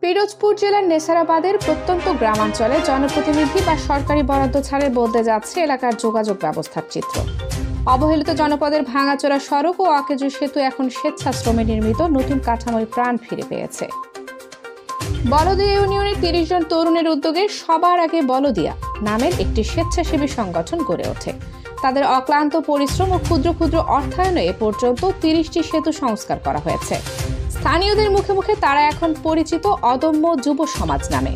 পিরোজপুর জেলার নেসারাবাদের প্রত্যন্ত গ্রামাঞ্চলে জনপ্রতিনিধি বা সরকারি বরাদ্দ ছাড়ে বদলে যাচ্ছে এলাকার যোগাযোগ ব্যবস্থার চিত্র। অবহেলিত জনপদের ভাঙাচোরা সড়ক ও অকেজু সেতু এখন স্বেচ্ছাশ্রমে নির্মিত নতুন কাঠামোয় প্রাণ ফিরে পেয়েছে। বলদিয়া ইউনিয়নের ৩০ জন তরুণের উদ্যোগে সবার আগে বলদিয়া নামের একটি স্বেচ্ছাসেবী সংগঠন গড়ে ওঠে। তাদের অক্লান্ত পরিশ্রম ও ক্ষুদ্র ক্ষুদ্র অর্থায়নে এ পর্যন্ত ৩০টি সেতু সংস্কার করা হয়েছে। স্থানীয়দের মুখে মুখে তারা এখন পরিচিত অদম্য যুব সমাজ নামে।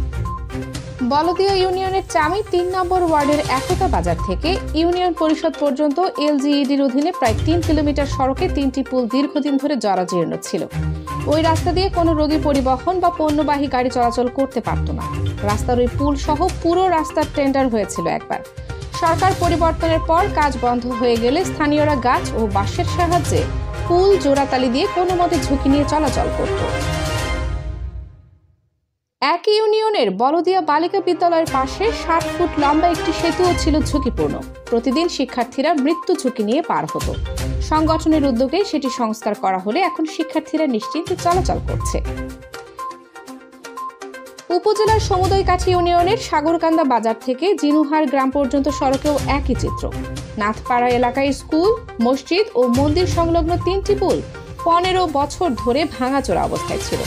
বলদিয়া ইউনিয়নের চামি ৩ নম্বর ওয়ার্ডের একতা বাজার থেকে ইউনিয়ন পরিষদ পর্যন্ত এলজিইডির অধীনে প্রায় ৩ কিলোমিটার সড়কে ৩টি পুল দীর্ঘদিন ধরে জরাজীর্ণ ছিল। ওই রাস্তা দিয়ে কোনো রোগী পরিবহন বা পণ্যবাহী গাড়ি চলাচল করতে পারত না। রাস্তার ওই পুল সহ পুরো রাস্তার টেন্ডার হয়েছিল একবার। সরকার পরিবর্তনের পর কাজ বন্ধ হয়ে গেলে স্থানীয়রা গাছ ও বাঁশের সাহায্যে পুল জোড়াতালি দিয়ে কোনো মতে ঝুঁকি নিয়ে চলাচল করত। একই ইউনিয়নের বলদিয়া বালিকা বিদ্যালয়ের পাশে ৬০ ফুট লম্বা একটি সেতুও ছিল ঝুঁকিপূর্ণ। প্রতিদিন শিক্ষার্থীরা মৃত্যু ঝুঁকি নিয়ে পার হতো। সংগঠনের উদ্যোগে সেটি সংস্কার করা হলে এখন শিক্ষার্থীরা নিশ্চিন্তে চলাচল করছে। উপজেলার সমুদয়কাঠি ইউনিয়নের সাগরকান্দা বাজার থেকে জিনুহার গ্রাম পর্যন্ত সড়কেও একই চিত্র। নাথপাড়া এলাকায় স্কুল, মসজিদ ও মন্দির সংলগ্ন ৩টি পুল ১৫ বছর ধরে ভাঙাচোরা অবস্থায় ছিল।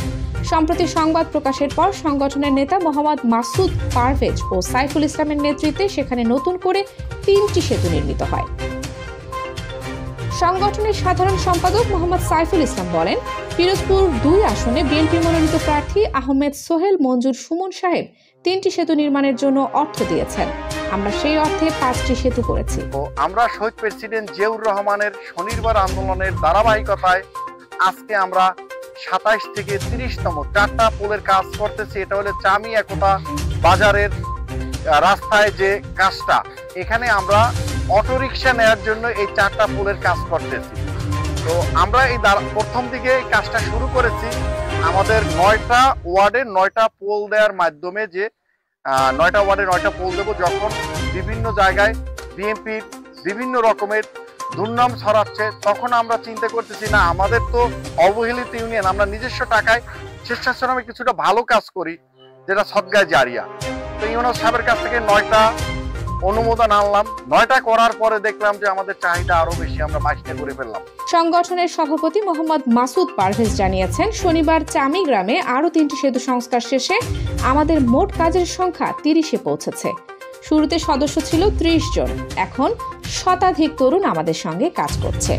সম্প্রতি সংবাদ প্রকাশের পর সংগঠনের নেতা মোহাম্মদ মাসুদ পারভেজ ও সাইফুল ইসলামের নেতৃত্বে সেখানে নতুন করে ৩টি সেতু নির্মিত হয়। সংগঠনের সাধারণ সম্পাদক মোহাম্মদ সাইফুল ইসলাম বলেন, পিরোজপুর ২ আসনে বিএনপি মনোনীত প্রার্থী আহমেদ সোহেল মঞ্জুর সুমন সাহেব ৩টি সেতু নির্মাণের জন্য অর্থ দিয়েছেন। আমরা সেই অর্থে 5টি সেতু করেছি। আমরা শহীদ প্রেসিডেন্ট জিয়াউর রহমানের শনিবার আন্দোলনের ধারাবাহিকতায় আজকে আমরা ২৭ থেকে ৩০তম 4টা পোলের কাজ করতেছি। এটা হলো চামি একতা বাজারের রাস্তায় যে কাজটা, এখানে আমরা অটোরিকশা নেওয়ার জন্য এই 4টা পোলের কাজ করতেছি। তো আমরা এই প্রথম দিকে এই কাজটা শুরু করেছি আমাদের 9টা ওয়ার্ডে 9টা পোল দেওয়ার মাধ্যমে, যে 9টা ওয়ার্ডে 9টা পোল দেবো। যখন বিভিন্ন জায়গায় বিএনপির বিভিন্ন রকমের দুর্নাম ছড়াচ্ছে, তখন আমরা চিন্তা করতেছি না, আমাদের তো অবহেলিত ইউনিয়ন, আমরা নিজস্ব টাকায় স্বেচ্ছাশ্রমে কিছুটা ভালো কাজ করি, যেটা সদগায়ে জারিয়া। তো ইউনুস সাহেবের কাছ থেকে 9টা অনুমোদন আনলাম। 9টা করার পরে দেখলাম যে আমাদের চাহিদা আরো বেশি, আমরা 22টা করে ফেললাম। সংগঠনের সভাপতি মোহাম্মদ মাসুদ পারভেজ জানিয়েছেন, শনিবার চামি গ্রামে আরো 3টি সেতু সংস্কার শেষে আমাদের মোট কাজের সংখ্যা 30-এ পৌঁছেছে। শুরুতে সদস্য ছিল 30 জন, এখন শতাধিক তরুণ আমাদের সঙ্গে কাজ করছে।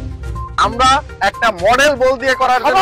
আমরা একটা মডেল বলদিয়া করার জন্য